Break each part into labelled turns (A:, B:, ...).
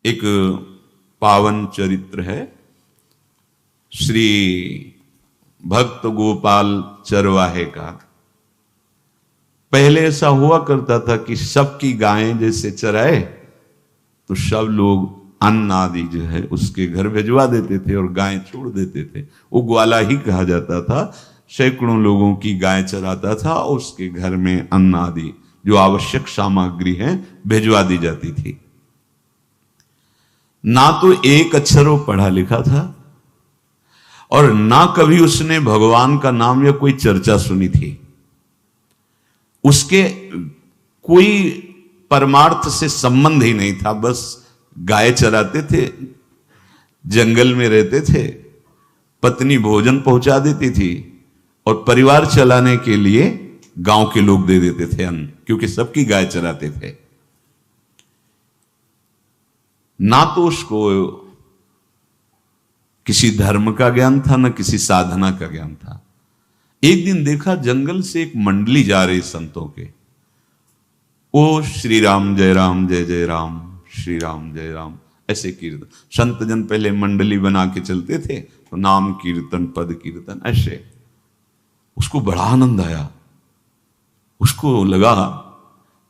A: एक पावन चरित्र है श्री भक्त गोपाल चरवाहे का। पहले ऐसा हुआ करता था कि सबकी गायें जैसे चराए तो सब लोग अन्न आदि जो है उसके घर भिजवा देते थे और गायें छोड़ देते थे। वो ग्वाला ही कहा जाता था। सैकड़ों लोगों की गाय चराता था और उसके घर में अन्न आदि जो आवश्यक सामग्री है भिजवा दी जाती थी। ना तो एक अक्षर वो पढ़ा लिखा था और ना कभी उसने भगवान का नाम या कोई चर्चा सुनी थी। उसके कोई परमार्थ से संबंध ही नहीं था। बस गाय चराते थे, जंगल में रहते थे, पत्नी भोजन पहुंचा देती थी और परिवार चलाने के लिए गांव के लोग दे देते थे अन्न, क्योंकि सबकी गाय चराते थे। ना तो उसको किसी धर्म का ज्ञान था, ना किसी साधना का ज्ञान था। एक दिन देखा जंगल से एक मंडली जा रही संतों के। ओ श्री राम जय राम जय जय राम, श्री राम जय राम, ऐसे कीर्तन। संत जन पहले मंडली बना के चलते थे तो नाम कीर्तन पद कीर्तन ऐसे। उसको बड़ा आनंद आया। उसको लगा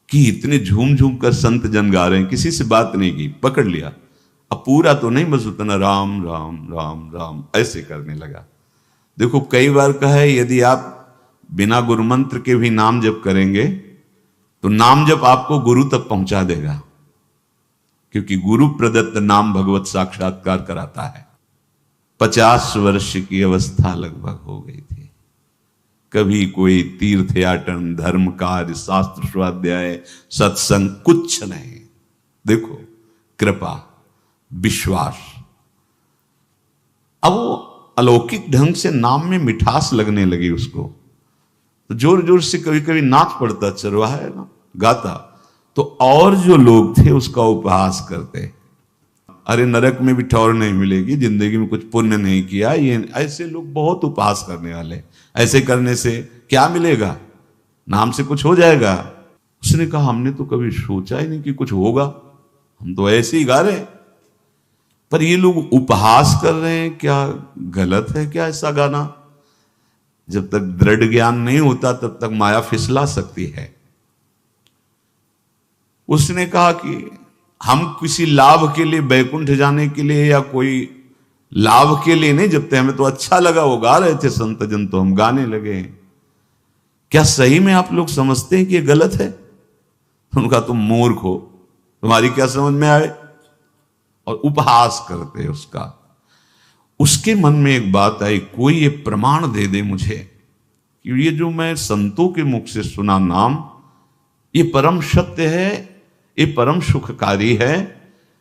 A: कि इतने झूम झूम कर संत जन गा रहे हैं, किसी से बात नहीं की, पकड़ लिया। अब पूरा तो नहीं, बस उतना राम राम राम राम ऐसे करने लगा। देखो कई बार कहा है यदि आप बिना गुरु मंत्र के भी नाम जप करेंगे तो नाम जप आपको गुरु तक पहुंचा देगा, क्योंकि गुरु प्रदत्त नाम भगवत साक्षात्कार कराता है। 50 वर्ष की अवस्था लगभग हो गई थी। कभी कोई तीर्थ याटन, धर्म कार्य, शास्त्र स्वाध्याय, सत्संग कुछ नहीं। देखो कृपा, विश्वास। अब वो अलौकिक ढंग से नाम में मिठास लगने लगी उसको, तो जोर जोर से कभी कभी नाच पड़ता, चरवाहा है ना, गाता, तो और जो लोग थे उसका उपहास करते। अरे नरक में भी ठौर नहीं मिलेगी, जिंदगी में कुछ पुण्य नहीं किया, ये ऐसे लोग बहुत उपहास करने वाले। ऐसे करने से क्या मिलेगा, नाम से कुछ हो जाएगा। उसने कहा हमने तो कभी सोचा ही नहीं कि कुछ होगा, हम तो ऐसे ही गा रहे हैं। पर ये लोग उपहास कर रहे हैं, क्या गलत है क्या ऐसा गाना? जब तक दृढ़ ज्ञान नहीं होता तब तक माया फिसला सकती है। उसने कहा कि हम किसी लाभ के लिए, बैकुंठ जाने के लिए या कोई लाभ के लिए नहीं जपते, हमें तो अच्छा लगा, वो गा रहे थे संत जन तो हम गाने लगे। क्या सही में आप लोग समझते हैं कि ये गलत है? उनका तुम मूर्ख हो, तुम्हारी क्या समझ में आए? और उपहास करते उसका। उसके मन में एक बात आई, कोई ये प्रमाण दे दे मुझे कि ये जो मैं संतों के मुख से सुना नाम, ये परम सत्य है, ये परम सुखकारी है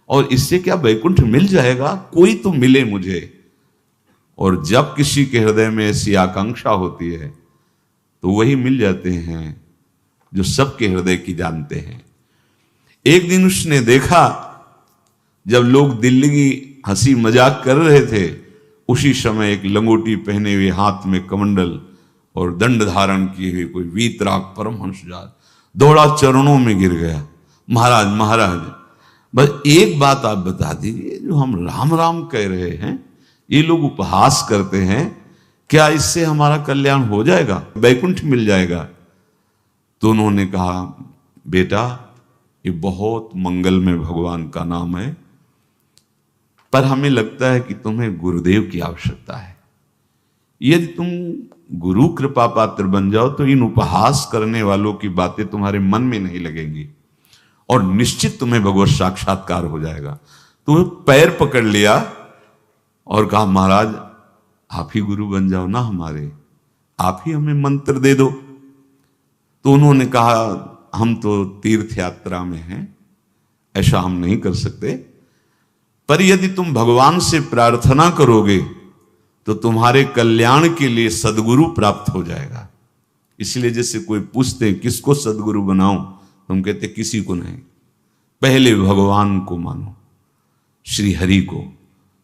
A: और इससे क्या वैकुंठ मिल जाएगा? कोई तो मिले मुझे। और जब किसी के हृदय में ऐसी आकांक्षा होती है तो वही मिल जाते हैं जो सबके हृदय की जानते हैं। एक दिन उसने देखा जब लोग दिल्ली की हंसी मजाक कर रहे थे, उसी समय एक लंगोटी पहने हुए, हाथ में कमंडल और दंड धारण किए हुए कोई वीतराग परमहंस दौड़ा, चरणों में गिर गया। महाराज महाराज, बस एक बात आप बता दीजिए, जो हम राम राम कह रहे हैं, ये लोग उपहास करते हैं, क्या इससे हमारा कल्याण हो जाएगा, वैकुंठ मिल जाएगा? तो उन्होंने कहा बेटा ये बहुत मंगल में भगवान का नाम है, पर हमें लगता है कि तुम्हें गुरुदेव की आवश्यकता है। यदि तुम गुरु कृपा पात्र बन जाओ तो इन उपहास करने वालों की बातें तुम्हारे मन में नहीं लगेंगी और निश्चित तुम्हें भगवत साक्षात्कार हो जाएगा। तो पैर पकड़ लिया और कहा महाराज आप ही गुरु बन जाओ ना हमारे, आप ही हमें मंत्र दे दो। तो उन्होंने कहा हम तो तीर्थ यात्रा में हैं, ऐसा हम नहीं कर सकते, पर यदि तुम भगवान से प्रार्थना करोगे तो तुम्हारे कल्याण के लिए सदगुरु प्राप्त हो जाएगा। इसलिए जैसे कोई पूछते किसको सदगुरु बनाऊं, तुम कहते किसी को नहीं, पहले भगवान को मानो, श्री हरि को,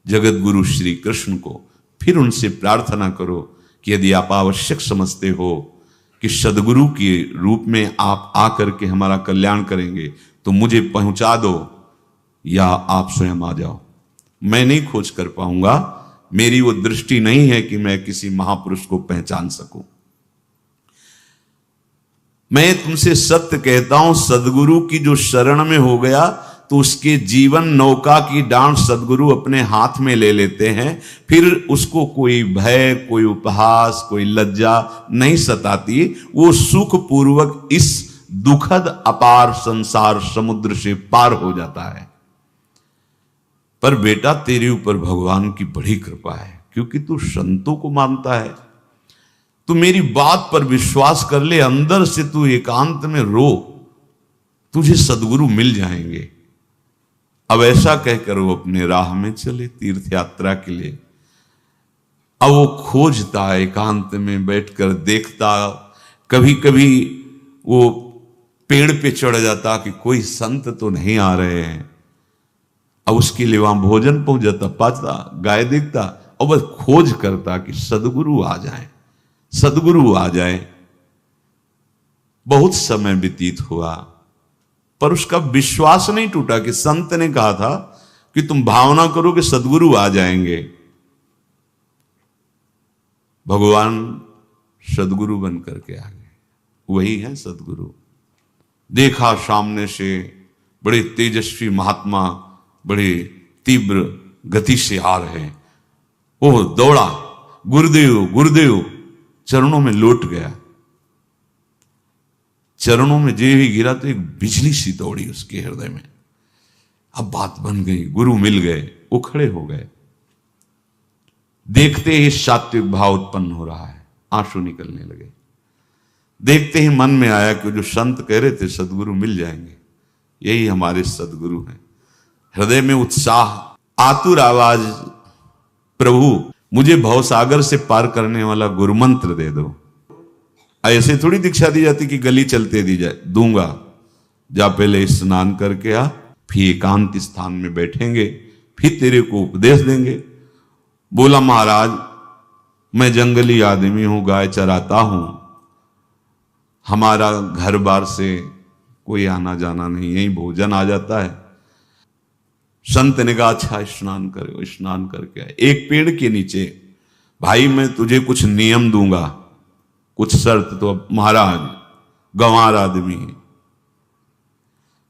A: जगत गुरु श्री कृष्ण को, फिर उनसे प्रार्थना करो कि यदि आप आवश्यक समझते हो कि सदगुरु के रूप में आप आकर के हमारा कल्याण करेंगे तो मुझे पहुंचा दो, या आप स्वयं आ जाओ। मैं नहीं खोज कर पाऊंगा, मेरी वो दृष्टि नहीं है कि मैं किसी महापुरुष को पहचान सकूं। मैं तुमसे सत्य कहता हूं, सदगुरु की जो शरण में हो गया तो उसके जीवन नौका की डांट सदगुरु अपने हाथ में ले लेते हैं। फिर उसको कोई भय, कोई उपहास, कोई लज्जा नहीं सताती। वो सुख पूर्वक इस दुखद अपार संसार समुद्र से पार हो जाता है। पर बेटा, तेरे ऊपर भगवान की बड़ी कृपा है, क्योंकि तू संतों को मानता है। तू मेरी बात पर विश्वास कर ले, अंदर से तू एकांत में रो, तुझे सदगुरु मिल जाएंगे। अब ऐसा कहकर वो अपने राह में चले तीर्थ यात्रा के लिए। अब वो खोजता, एकांत में बैठकर देखता। कभी कभी वो पेड़ पे चढ़ जाता कि कोई संत तो नहीं आ रहे हैं। अब उसके लिए वहां भोजन पहुंच जाता, पाता, गाय देखता और बस खोज करता कि सदगुरु आ जाए, सदगुरु आ जाए। बहुत समय व्यतीत हुआ, पर उसका विश्वास नहीं टूटा कि संत ने कहा था कि तुम भावना करो कि सदगुरु आ जाएंगे। भगवान सदगुरु बन करके आ गए। वही है सदगुरु। देखा सामने से बड़े तेजस्वी महात्मा बड़े तीव्र गति से आ रहे हैं। वो दौड़ा, गुरुदेव गुरुदेव, चरणों में लौट गया। चरणों में जे ही गिरा तो एक बिजली सी दौड़ी उसके हृदय में। अब बात बन गई, गुरु मिल गए। वो खड़े हो गए। देखते ही सात्विक भाव उत्पन्न हो रहा है, आंसू निकलने लगे। देखते ही मन में आया कि जो संत कह रहे थे सदगुरु मिल जाएंगे, यही हमारे सदगुरु हैं। हृदय में उत्साह, आतुर आवाज, प्रभु मुझे भवसागर से पार करने वाला गुरु मंत्र दे दो। ऐसे थोड़ी दीक्षा दी जाती कि गली चलते दी जाए। दूंगा, जा पहले स्नान करके आ, फिर एकांत स्थान में बैठेंगे, फिर तेरे को उपदेश देंगे। बोला महाराज, मैं जंगली आदमी हूं, गाय चराता हूं, हमारा घर बार से कोई आना जाना नहीं, यही भोजन आ जाता है। संत ने कहा अच्छा स्नान करो। स्नान करके आए। एक पेड़ के नीचे, भाई मैं तुझे कुछ नियम दूंगा, कुछ शर्त। तो महाराज गंवार आदमी है,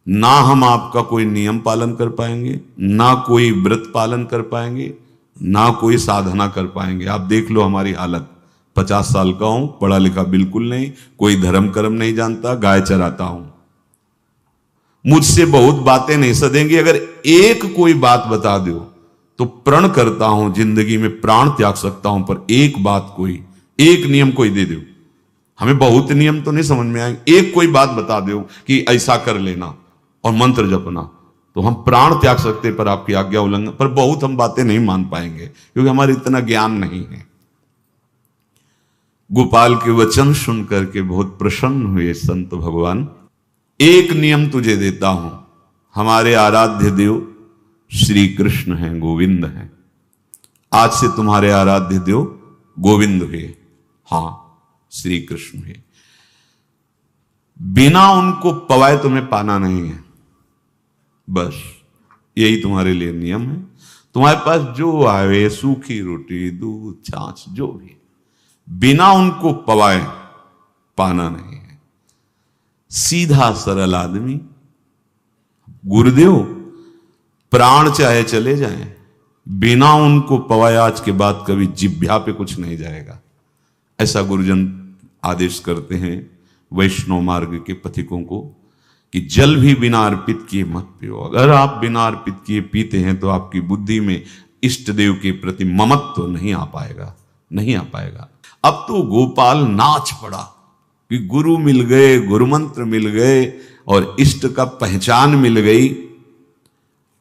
A: ना हम आपका कोई नियम पालन कर पाएंगे, ना कोई व्रत पालन कर पाएंगे, ना कोई साधना कर पाएंगे। आप देख लो हमारी हालत। 50 साल का हूं, पढ़ा लिखा बिल्कुल नहीं, कोई धर्म कर्म नहीं जानता, गाय चराता हूं। मुझसे बहुत बातें नहीं सदेंगी। अगर एक कोई बात बता दो तो प्रण करता हूं जिंदगी में प्राण त्याग सकता हूं, पर एक बात, कोई एक नियम कोई दे दो। हमें बहुत नियम तो नहीं समझ में आएंगे, एक कोई बात बता दो कि ऐसा कर लेना और मंत्र जपना, तो हम प्राण त्याग सकते, पर आपकी आज्ञा उल्लंघन। पर बहुत हम बातें नहीं मान पाएंगे क्योंकि हमारे इतना ज्ञान नहीं है। गोपाल के वचन सुन करके बहुत प्रसन्न हुए संत भगवान। एक नियम तुझे देता हूं, हमारे आराध्य देव श्री कृष्ण हैं, गोविंद हैं। आज से तुम्हारे आराध्य देव गोविंद हुए, हां श्री कृष्ण हुए। बिना उनको पवाए तुम्हें पाना नहीं है, बस यही तुम्हारे लिए नियम है। तुम्हारे पास जो आवे, सूखी रोटी, दूध, छाछ, जो भी, बिना उनको पवाए पाना नहीं है। सीधा सरल आदमी। गुरुदेव प्राण चाहे चले जाएं, बिना उनको पवाए आज के बाद कभी जिह्वा पे कुछ नहीं जाएगा। ऐसा गुरुजन आदेश करते हैं वैष्णव मार्ग के पथिकों को कि जल भी बिना अर्पित किए मत पियो। अगर आप बिना अर्पित किए पीते हैं तो आपकी बुद्धि में इष्ट देव के प्रति ममत्व तो नहीं आ पाएगा, नहीं आ पाएगा। अब तो गोपाल नाच पड़ा कि गुरु मिल गए, गुरु मंत्र मिल गए और इष्ट का पहचान मिल गई।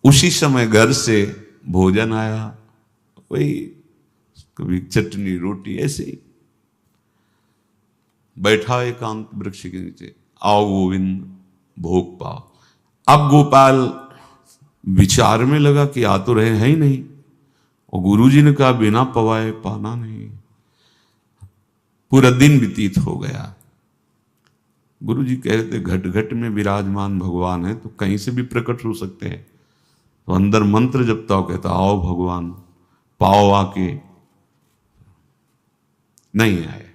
A: उसी समय घर से भोजन आया, वही कभी चटनी रोटी, ऐसे ही बैठा एकांत वृक्ष के नीचे। आओ गोविंद, भोग पाओ। अब गोपाल विचार में लगा कि आ तो रहे हैं ही नहीं, और गुरुजी ने कहा बिना पवाए पाना नहीं। पूरा दिन व्यतीत हो गया। गुरुजी कह रहे थे घट घट में विराजमान भगवान है तो कहीं से भी प्रकट हो सकते हैं, तो अंदर मंत्र जपता हो, कहता आओ भगवान, पाओ आके, नहीं आए।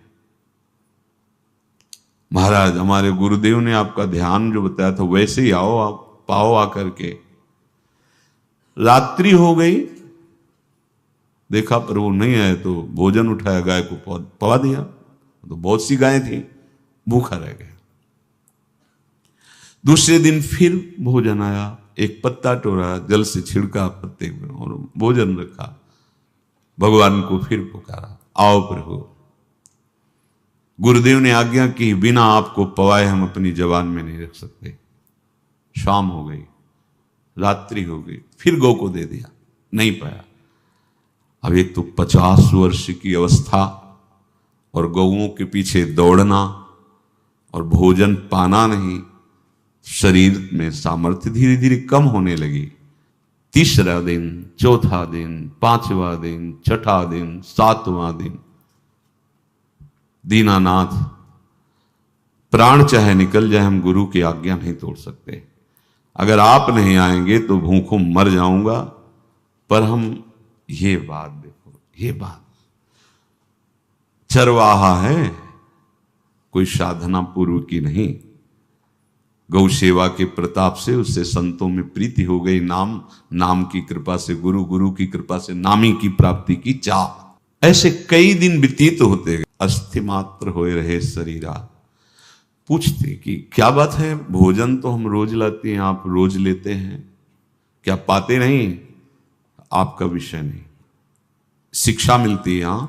A: महाराज हमारे गुरुदेव ने आपका ध्यान जो बताया था वैसे ही आओ, आप पाओ आकर के। रात्रि हो गई, देखा पर वो नहीं आए, तो भोजन उठाया, गाय को पवा दिया। तो बहुत सी गायें थी, भूखा रह गया। दूसरे दिन फिर भोजन आया, एक पत्ता टोरा, जल से छिड़का पत्ते में और भोजन रखा। भगवान को फिर पुकारा, आओ प्रभु। गुरुदेव ने आज्ञा की, बिना आपको पवाए हम अपनी जबान में नहीं रख सकते। शाम हो गई, रात्रि हो गई, फिर गौ को दे दिया, नहीं पाया। अब एक तो 50 वर्ष की अवस्था और गौओं के पीछे दौड़ना और भोजन पाना नहीं, शरीर में सामर्थ्य धीरे धीरे कम होने लगी। तीसरा दिन, चौथा दिन, पांचवा दिन, छठा दिन, सातवां दिन, दीनानाथ प्राण चाहे निकल जाए, हम गुरु की आज्ञा नहीं तोड़ सकते। अगर आप नहीं आएंगे तो भूखों मर जाऊंगा। पर हम ये बात देखो, ये बात चरवाहा है, कोई साधना पूर्व की नहीं। गौ सेवा के प्रताप से उससे संतों में प्रीति हो गई, नाम की कृपा से गुरु, गुरु की कृपा से नामी की प्राप्ति की चाह। ऐसे कई दिन व्यतीत होते गए। अस्थि मात्र होए रहे शरीरा। पूछते कि क्या बात है, भोजन तो हम रोज लाते हैं, आप रोज लेते हैं, क्या पाते नहीं? आपका विषय नहीं। शिक्षा मिलती है यहां,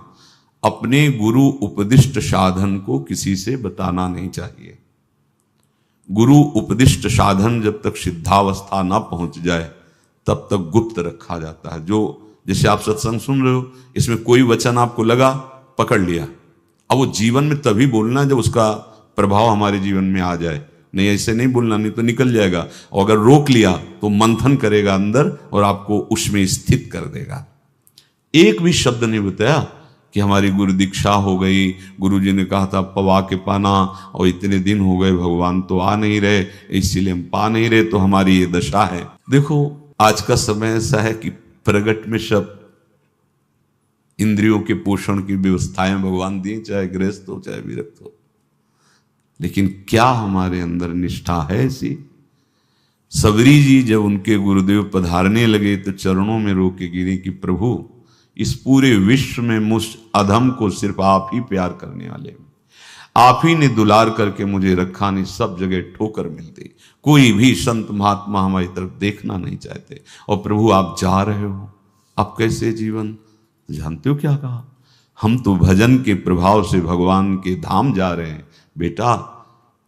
A: अपने गुरु उपदिष्ट साधन को किसी से बताना नहीं चाहिए। गुरु उपदिष्ट साधन जब तक सिद्धावस्था ना पहुंच जाए तब तक गुप्त रखा जाता है। जो जैसे आप सत्संग सुन रहे हो, इसमें कोई वचन आपको लगा, पकड़ लिया, अब वो जीवन में तभी बोलना है जब उसका प्रभाव हमारे जीवन में आ जाए। नहीं ऐसे नहीं बोलना, नहीं तो निकल जाएगा। और अगर रोक लिया तो मंथन करेगा अंदर और आपको उसमें स्थित कर देगा। एक भी शब्द नहीं बताया कि हमारी गुरु दीक्षा हो गई, गुरु जी ने कहा था पवा के पाना, और इतने दिन हो गए भगवान तो आ नहीं रहे, इसीलिए हम पा नहीं रहे, तो हमारी ये दशा है। देखो आज का समय ऐसा है कि प्रगट में सब इंद्रियों के पोषण की व्यवस्थाएं भगवान दी, चाहे गृहस्थ हो चाहे विरक्त हो, लेकिन क्या हमारे अंदर निष्ठा है ऐसी? सबरी जी जब उनके गुरुदेव पधारने लगे तो चरणों में रो के गिरे कि प्रभु, इस पूरे विश्व में मुझ अधम को सिर्फ आप ही प्यार करने वाले, आप ही ने दुलार करके मुझे रखा, नहीं सब जगह ठोकर मिलती, कोई भी संत महात्मा हमारी तरफ देखना नहीं चाहते, और प्रभु आप जा रहे हो, आप कैसे जीवन? जानते हो क्या कहा? हम तो भजन के प्रभाव से भगवान के धाम जा रहे हैं बेटा,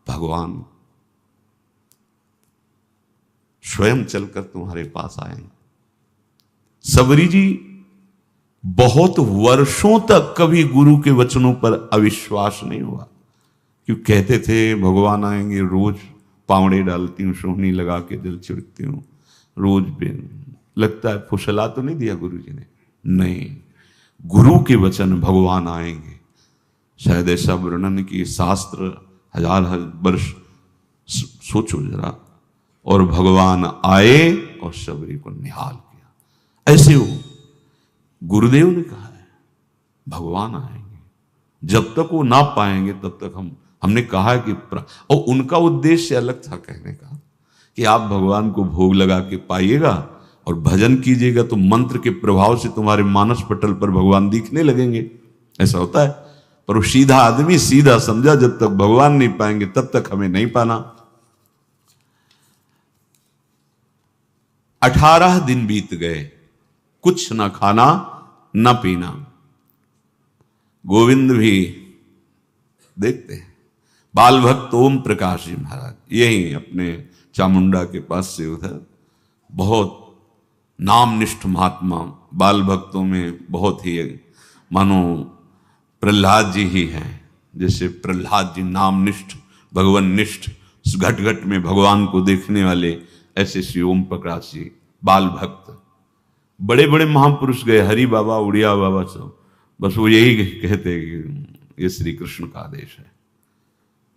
A: भगवान स्वयं चलकर तुम्हारे पास आएंगे। सबरी जी बहुत वर्षों तक कभी गुरु के वचनों पर अविश्वास नहीं हुआ, क्यों कहते थे भगवान आएंगे, रोज पावड़े डालती हूँ, सोहनी लगा के जल छिड़कती हूँ, रोज लगता है फुसला तो नहीं दिया गुरु जी ने? नहीं, गुरु के वचन भगवान आएंगे। शायद ऐसा वर्णन की शास्त्र हजार वर्ष सोचो जरा, और भगवान आए और सबरी को निहाल किया। ऐसे हो गुरुदेव ने कहा है भगवान आएंगे, जब तक वो ना पाएंगे तब तक हमने कहा है कि और उनका उद्देश्य अलग था कहने का कि आप भगवान को भोग लगा के पाइएगा और भजन कीजिएगा तो मंत्र के प्रभाव से तुम्हारे मानस पटल पर भगवान दिखने लगेंगे। ऐसा होता है, पर वो सीधा आदमी सीधा समझा, जब तक भगवान नहीं पाएंगे तब तक हमें नहीं पाना। 18 दिन बीत गए, कुछ ना खाना ना पीना। गोविंद भी देखते हैं, बाल भक्त ओम प्रकाश जी महाराज यही अपने चामुंडा के पास से उधर, बहुत नामनिष्ठ महात्मा, बाल भक्तों में बहुत ही मानो प्रहलाद जी ही हैं। जैसे प्रहलाद जी नामनिष्ठ भगवान निष्ठ, घट घट में भगवान को देखने वाले, ऐसे श्री ओम प्रकाश जी बाल भक्त। बड़े बड़े महापुरुष गए, हरि बाबा, उड़िया बाबा, सब बस वो यही कहते कि ये श्री कृष्ण का आदेश है।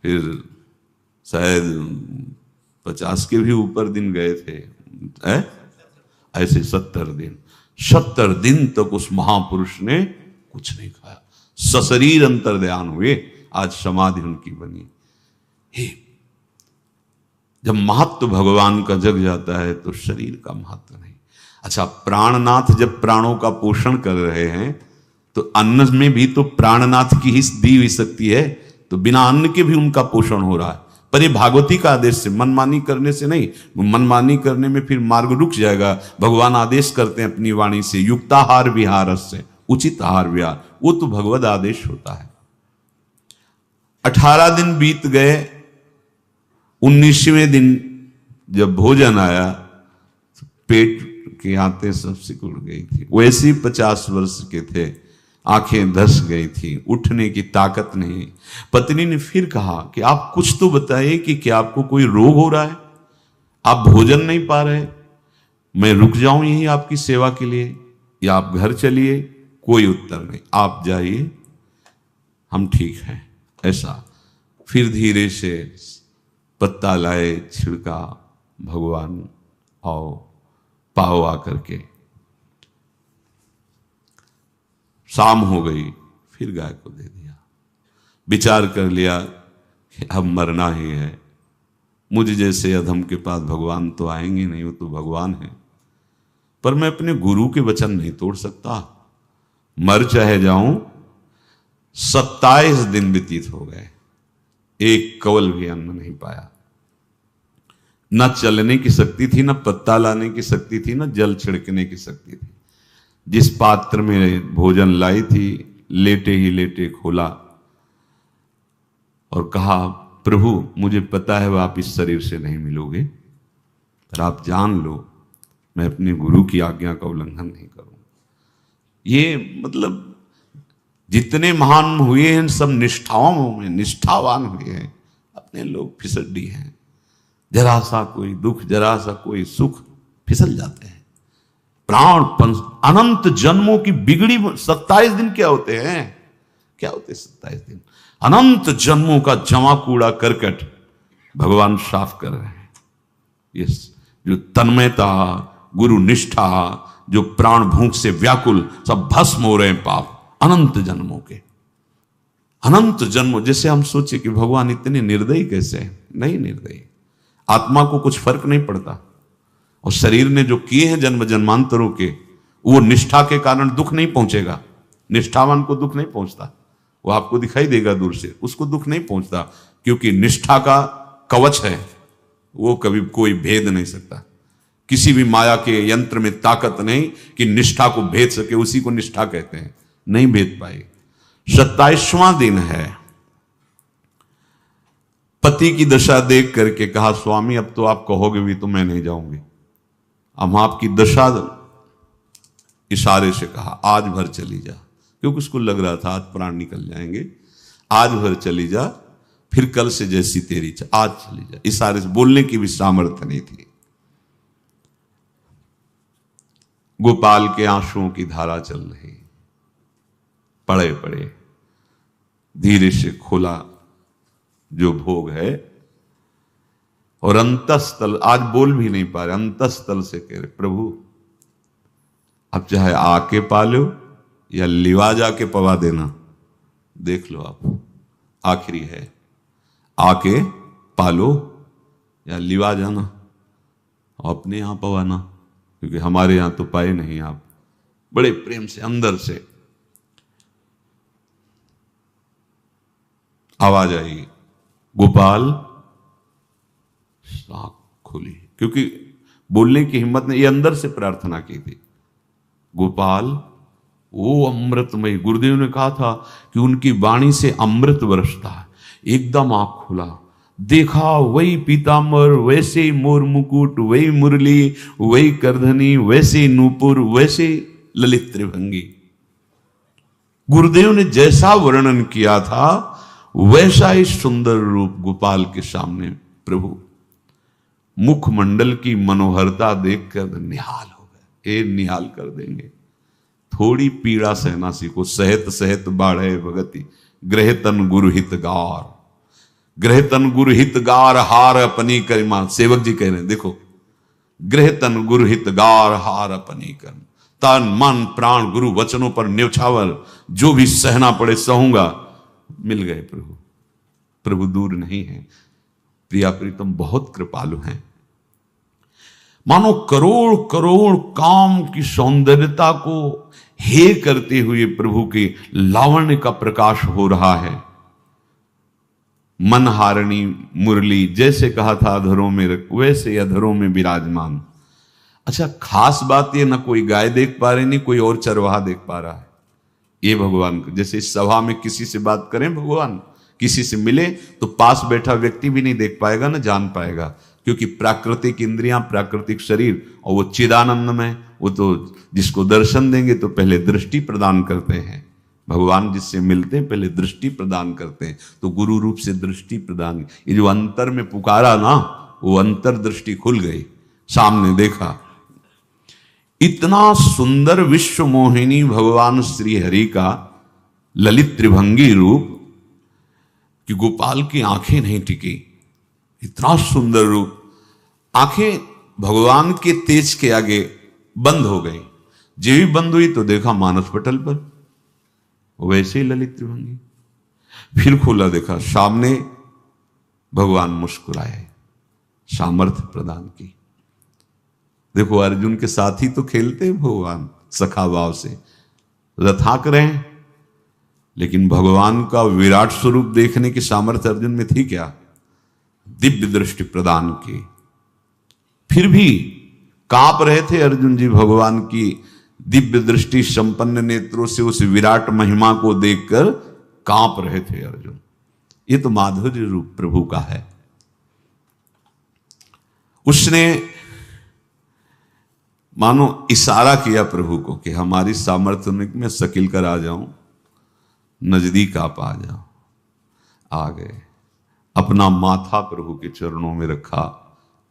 A: फिर शायद 50 के भी ऊपर दिन गए थे, ऐसे 70 दिन तक उस महापुरुष ने कुछ नहीं खाया, सशरीर अंतर्ध्यान हुए। आज समाधि उनकी बनी। हे, जब महत्व भगवान का जग जाता है तो शरीर का महत्व नहीं। अच्छा, प्राणनाथ जब प्राणों का पोषण कर रहे हैं तो अन्न में भी तो प्राणनाथ की ही दी हुई शक्ति है, तो बिना अन्न के भी उनका पोषण हो रहा है। पर ये भागवती का आदेश से, मनमानी करने से नहीं। मनमानी करने में फिर मार्ग रुक जाएगा। भगवान आदेश करते हैं अपनी वाणी से, युक्ताहार विहार से, उचित आहार विहार, वो तो भगवद आदेश होता है। 18 दिन बीत गए, 19वें दिन जब भोजन आया तो पेट की आंतें सब सिकुड़ गई थी। वैसे ही 50 वर्ष के थे, आंखें धस गई थी, उठने की ताकत नहीं। पत्नी ने फिर कहा कि आप कुछ तो बताइए कि क्या आपको कोई रोग हो रहा है, आप भोजन नहीं पा रहे, मैं रुक जाऊं यहीं आपकी सेवा के लिए, या आप घर चलिए। कोई उत्तर नहीं, आप जाइए, हम ठीक हैं। ऐसा फिर धीरे से पत्ता लाए, छिड़का भगवान, आओ पाओ आकर के। शाम हो गई, फिर गाय को दे दिया। विचार कर लिया कि अब मरना ही है, मुझे जैसे अधम के पास भगवान तो आएंगे नहीं, वो तो भगवान है, पर मैं अपने गुरु के वचन नहीं तोड़ सकता, मर चाहे जाऊं। 27 दिन व्यतीत हो गए, एक कवल भी अन्न नहीं पाया। न चलने की शक्ति थी, न पत्ता लाने की शक्ति थी, न जल छिड़कने की शक्ति थी। जिस पात्र में भोजन लाई थी, लेटे ही लेटे खोला और कहा, प्रभु मुझे पता है आप इस शरीर से नहीं मिलोगे, पर आप जान लो मैं अपने गुरु की आज्ञा का उल्लंघन नहीं करूंगा। ये मतलब जितने महान हुए हैं सब निष्ठाओं में निष्ठावान हुए हैं, अपने लोग फिसड्डी हैं। जरा सा कोई दुख, जरा सा कोई सुख, फिसल जाते हैं। प्राण अनंत जन्मों की बिगड़ी 27 दिन क्या होते हैं, क्या होते 27 दिन? अनंत जन्मों का जमा कूड़ा करकट भगवान साफ कर रहे हैं। ये जो तन्मयता, गुरु निष्ठा, जो प्राण भूख से व्याकुल, सब भस्म हो रहे हैं पाप अनंत जन्मों के। अनंत जन्मों, जैसे हम सोचे कि भगवान इतने निर्दयी कैसे हैं? नहीं निर्दयी, आत्मा को कुछ फर्क नहीं पड़ता। और शरीर ने जो किए हैं जन्म जन्मांतरों के, वो निष्ठा के कारण दुख नहीं पहुंचेगा। निष्ठावान को दुख नहीं पहुंचता, वो आपको दिखाई देगा दूर से, उसको दुख नहीं पहुंचता, क्योंकि निष्ठा का कवच है, वो कभी कोई भेद नहीं सकता। किसी भी माया के यंत्र में ताकत नहीं कि निष्ठा को भेद सके, उसी को निष्ठा कहते हैं, नहीं भेद पाई। 27वां दिन है, पति की दशा देख करके कहा, स्वामी अब तो आप कहोगे भी तो मैं नहीं जाऊंगी, अब आपकी दशा, इशारे से कहा आज भर चली जा, क्योंकि उसको लग रहा था आज प्राण निकल जाएंगे। आज भर चली जा, फिर कल से जैसी तेरी आज चली जा। इशारे से, बोलने की भी सामर्थ्य नहीं थी। गोपाल के आंसुओं की धारा चल रही, पड़े पड़े धीरे से खोला जो भोग है, और अंतस्थल, आज बोल भी नहीं पा रहे, अंतस्थल से कह रहे, प्रभु अब चाहे आके पालो या लिवा जाके पवा देना, देख लो आप, आखिरी है, आके पालो या लिवा जाना और अपने यहां पवाना, क्योंकि हमारे यहां तो पाए नहीं आप। बड़े प्रेम से अंदर से आवाज आई, गोपाल। आंख खुली, क्योंकि बोलने की हिम्मत ने, ये अंदर से प्रार्थना की थी, गोपाल वो अमृतमय। गुरुदेव ने कहा था कि उनकी वाणी से अमृत बरसता है। एकदम आंख खुला, देखा वही पीतांबर, वैसे ही मोर मुकुट, वही मुरली, वही करधनी, वैसे नूपुर, वैसे ललित त्रिभंगी। गुरुदेव ने जैसा वर्णन किया था वैसा ही सुंदर रूप गोपाल के सामने। प्रभु मुखमंडल की मनोहरता देखकर निहाल हो गए। ए निहाल कर देंगे, थोड़ी पीड़ा सहना सीखो। सहत सहत बाढ़े भगति, ग्रह तन गुरु हितगार, ग्रह तन गुरु हितगार, हार अपनी करिमा। सेवक जी कह रहे हैं, देखो गृह तन गुरु हित गार हार अपनी कर, तन मन प्राण गुरु वचनों पर न्यौछावर, जो भी सहना पड़े सहूंगा। मिल गए प्रभु, प्रभु दूर नहीं है। प्रिया प्रीतम बहुत कृपालु हैं। मानो करोड़ करोड़ काम की सौंदर्यता को हे करते हुए प्रभु के लावण्य का प्रकाश हो रहा है। मनहारिणी मुरली, जैसे कहा था अधरों में वैसे अधरों में विराजमान। अच्छा, खास बात ये, ना कोई गाय देख पा रहे, नहीं कोई और चरवाहा देख पा रहा है। ये भगवान, जैसे इस सभा में किसी से बात करें भगवान, किसी से मिले तो पास बैठा व्यक्ति भी नहीं देख पाएगा, ना जान पाएगा, क्योंकि प्राकृतिक इंद्रियां, प्राकृतिक शरीर, और वो चिदानंद में, वो तो जिसको दर्शन देंगे तो पहले दृष्टि प्रदान करते हैं। भगवान जिससे मिलते हैं पहले दृष्टि प्रदान करते हैं, तो गुरु रूप से दृष्टि प्रदान। ये जो अंतर में पुकारा ना, वो अंतर दृष्टि खुल गई, सामने देखा। इतना सुंदर विश्व मोहिनी भगवान श्री हरि का ललित त्रिभंगी रूप कि गोपाल की आंखें नहीं टिकी। इतना सुंदर रूप, आंखें भगवान के तेज के आगे बंद हो गई। जो भी बंद हुई तो देखा मानस पटल पर वैसे ही ललित त्रिभंगी। फिर खोला, देखा सामने भगवान मुस्कुराए, सामर्थ्य प्रदान की। देखो अर्जुन के साथ ही तो खेलते हैं भगवान सखा भाव से, रथाक रहे हैं, लेकिन भगवान का विराट स्वरूप देखने की सामर्थ्य अर्जुन में थी क्या? दिव्य दृष्टि प्रदान की। फिर भी कांप रहे थे अर्जुन जी भगवान की दिव्य दृष्टि संपन्न नेत्रों से उस विराट महिमा को देखकर कांप रहे थे अर्जुन। ये तो माधुर्य रूप प्रभु का है। उसने मानो इशारा किया प्रभु को कि हमारी सामर्थ्य में शकील कर आ जाऊं, नजदीक आप आ जाओ। आ गए, अपना माथा प्रभु के चरणों में रखा,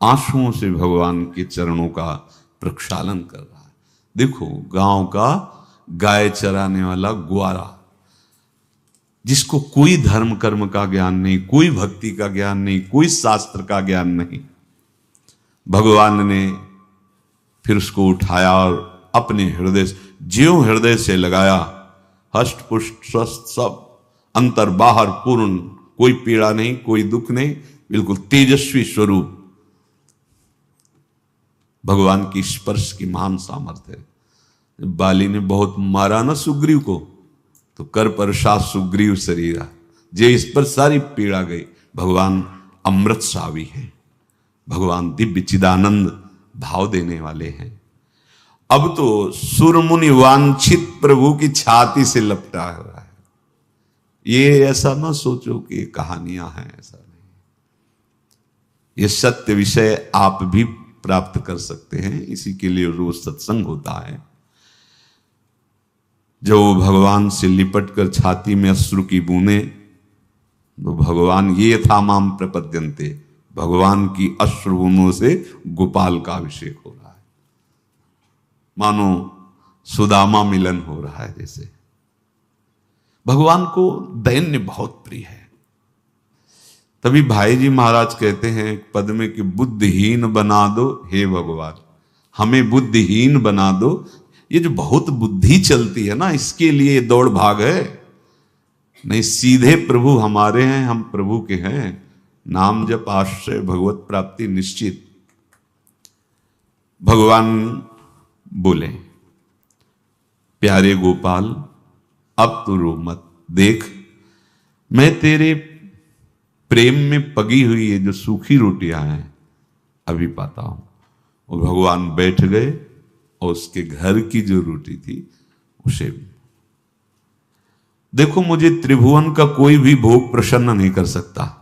A: आंसुओं से भगवान के चरणों का प्रक्षालन कर रहा है। देखो गांव का गाय चराने वाला ग्वारा, जिसको कोई धर्म कर्म का ज्ञान नहीं, कोई भक्ति का ज्ञान नहीं, कोई शास्त्र का ज्ञान नहीं, भगवान ने फिर उसको उठाया और अपने हृदय से, ज्यों हृदय से लगाया, हष्ट पुष्ट स्वस्थ सब, अंतर बाहर पूर्ण, कोई पीड़ा नहीं, कोई दुख नहीं, बिल्कुल तेजस्वी स्वरूप। भगवान की स्पर्श की महान सामर्थ्य है। बाली ने बहुत मारा ना सुग्रीव को, तो कर प्रसाद सुग्रीव शरीरा, जे इस पर सारी पीड़ा गई। भगवान अमृत सावी है, भगवान दिव्य चिदानंद भाव देने वाले हैं। अब तो सुरमुनि वांछित प्रभु की छाती से लपटा हुआ है। ये ऐसा ना सोचो कि ये कहानियां हैं, ऐसा नहीं। ये सत्य विषय आप भी प्राप्त कर सकते हैं, इसी के लिए रोज सत्संग होता है। जब वो भगवान से लिपट कर छाती में अश्रु की बूंदे, तो भगवान ये था माम प्रपद्यन्ते, भगवान की अश्रु बूंदों से गोपाल का अभिषेक हो रहा है। मानो सुदामा मिलन हो रहा है जैसे। भगवान को दैन्य बहुत प्रिय है। तभी भाई जी महाराज कहते हैं एक पद में कि बुद्धिहीन बना दो हे भगवान, हमें बुद्धिहीन बना दो। ये जो बहुत बुद्धि चलती है ना, इसके लिए दौड़ भाग है। नहीं, सीधे प्रभु हमारे हैं, हम प्रभु के हैं। नाम जप आश्रय भगवत प्राप्ति निश्चित। भगवान बोले, प्यारे गोपाल अब तो रो मत, देख मैं तेरे प्रेम में पगी हुई ये जो सूखी रोटियां हैं अभी पाता हूं। और भगवान बैठ गए और उसके घर की जो रोटी थी उसे, देखो मुझे त्रिभुवन का कोई भी भोग प्रसन्न नहीं कर सकता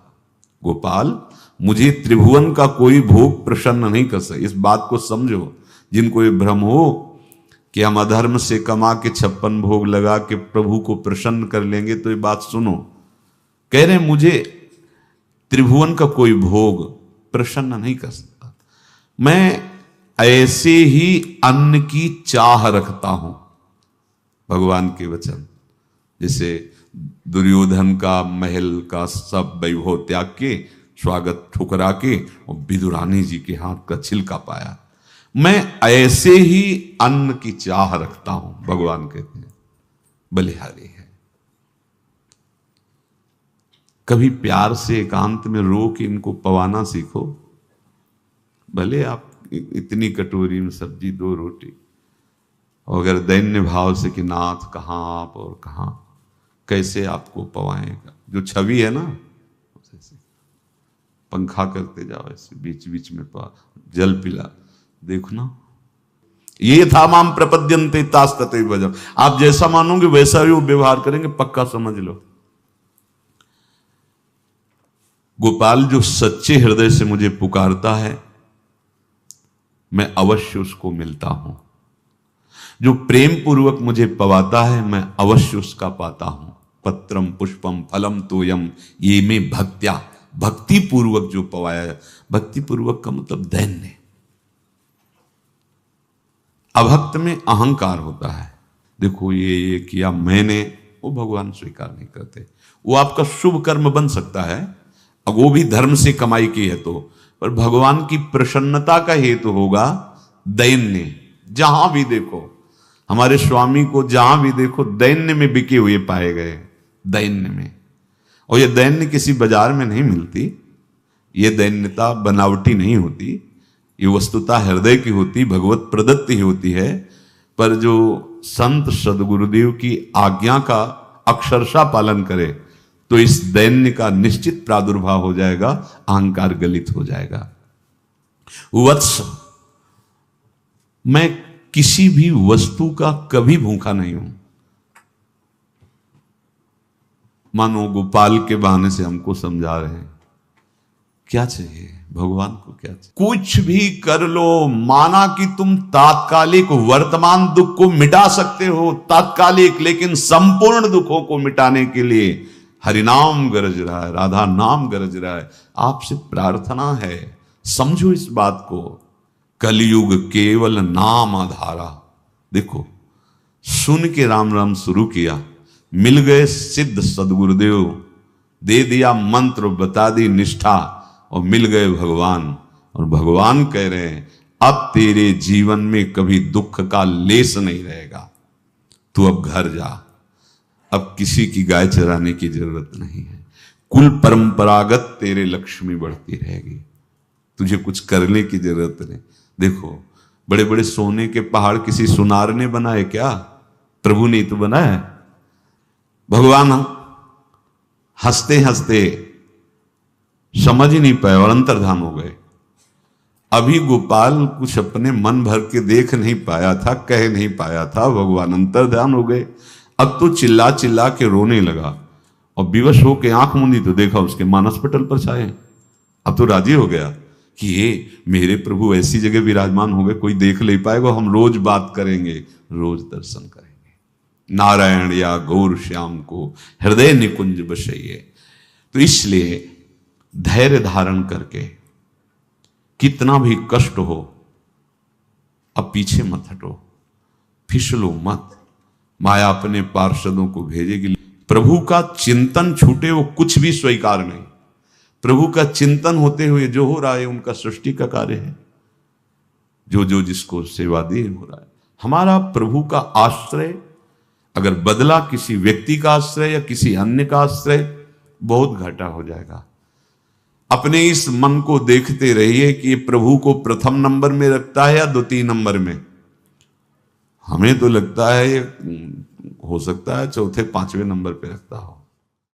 A: गोपाल, मुझे त्रिभुवन का कोई भोग प्रसन्न नहीं कर सकता। इस बात को समझो। जिनको ये भ्रम हो कि हम अधर्म से कमा के 56 भोग लगा के प्रभु को प्रसन्न कर लेंगे, तो ये बात सुनो। कह रहे मुझे त्रिभुवन का कोई भोग प्रसन्न नहीं कर सकता, मैं ऐसे ही अन्न की चाह रखता हूं। भगवान के वचन, जैसे दुर्योधन का महल का सब वैभव त्याग के, स्वागत ठुकरा के और विदुरानी जी के हाथ का छिलका पाया। मैं ऐसे ही अन्न की चाह रखता हूं, भगवान कहते हैं, बलिहारी है। कभी प्यार से एकांत में रो के इनको पवाना सीखो। भले आप इतनी कटोरी में सब्जी, 2 रोटी, और अगर दैन्य भाव से कि नाथ कहां आप और कहां, कैसे आपको पवाएगा, जो छवि है ना, पंखा करते जाओ ऐसे बीच बीच में जल पिला, देखो ना, ये था माम प्रपद्यन्ते तास्तते भजम। आप जैसा मानोगे वैसा ही वो व्यवहार करेंगे, पक्का समझ लो। गोपाल जो सच्चे हृदय से मुझे पुकारता है, मैं अवश्य उसको मिलता हूं। जो प्रेम पूर्वक मुझे पवाता है, मैं अवश्य उसका पाता हूं। पत्रम पुष्पम फलम तोयम ये में भक्त्या, भक्ति पूर्वक जो पवाया। भक्ति पूर्वक का मतलब दैन्य। अभक्त में अहंकार होता है, देखो ये किया मैंने, वो भगवान स्वीकार नहीं करते। वो आपका शुभ कर्म बन सकता है, अब वो भी धर्म से कमाई की है तो, पर भगवान की प्रसन्नता का हेतु होगा दैन्य। जहां भी देखो, हमारे स्वामी को जहां भी देखो दैन्य में बिके हुए पाए गए, दैन्य में। और ये दैन्य किसी बाजार में नहीं मिलती, ये दैन्यता बनावटी नहीं होती, ये वस्तुता हृदय की होती, भगवत प्रदत्त ही होती है। पर जो संत सदगुरुदेव की आज्ञा का अक्षरशः पालन करे तो इस दैन्य का निश्चित प्रादुर्भाव हो जाएगा, अहंकार गलित हो जाएगा। वत्स, मैं किसी भी वस्तु का कभी भूखा नहीं हूं। मानो गोपाल के बहाने से हमको समझा रहे हैं, क्या चाहिए भगवान को, क्या चाहिए? कुछ भी कर लो, माना कि तुम तात्कालिक वर्तमान दुख को मिटा सकते हो, तात्कालिक, लेकिन संपूर्ण दुखों को मिटाने के लिए हरिनाम गरज रहा है, राधा नाम गरज रहा है। आपसे प्रार्थना है, समझो इस बात को। कलयुग केवल नाम आधारा। देखो, सुन के राम राम शुरू किया, मिल गए सिद्ध सदगुरुदेव, दे दिया मंत्र, बता दी निष्ठा, और मिल गए भगवान। और भगवान कह रहे हैं, अब तेरे जीवन में कभी दुख का लेस नहीं रहेगा, तू अब घर जा, अब किसी की गाय चराने की जरूरत नहीं है, कुल परंपरागत तेरे लक्ष्मी बढ़ती रहेगी, तुझे कुछ करने की जरूरत नहीं। देखो, बड़े बड़े सोने के पहाड़ किसी सुनार ने बनाए क्या? प्रभु ने तो बनाया। भगवान हंसते हंसते समझ ही नहीं पाए और अंतर्धान हो गए। अभी गोपाल कुछ अपने मन भर के देख नहीं पाया था, कह नहीं पाया था, भगवान अंतर्धान हो गए। अब तो चिल्ला चिल्ला के रोने लगा और विवश होके आंख मूंदी तो देखा उसके मानस पटल पर छाए। अब तो राजी हो गया कि ये मेरे प्रभु ऐसी जगह विराजमान हो गए, कोई देख नहीं पाएगा, हम रोज बात करेंगे, रोज दर्शन करेंगे। नारायण या गौर श्याम को हृदय निकुंज बसइए। तो इसलिए धैर्य धारण करके, कितना भी कष्ट हो, अब पीछे मत हटो, फिसलो मत। माया अपने पार्षदों को भेजेगी। प्रभु का चिंतन छूटे वो कुछ भी स्वीकार नहीं। प्रभु का चिंतन होते हुए जो हो रहा है उनका सृष्टि का कार्य है, जो जो जिसको सेवा दी हो रहा है। हमारा प्रभु का आश्रय अगर बदला किसी व्यक्ति का आश्रय या किसी अन्य का आश्रय, बहुत घाटा हो जाएगा। अपने इस मन को देखते रहिए कि प्रभु को प्रथम नंबर में रखता है या द्वितीय नंबर में। हमें तो लगता है हो सकता है चौथे पांचवें नंबर पे रखता हो।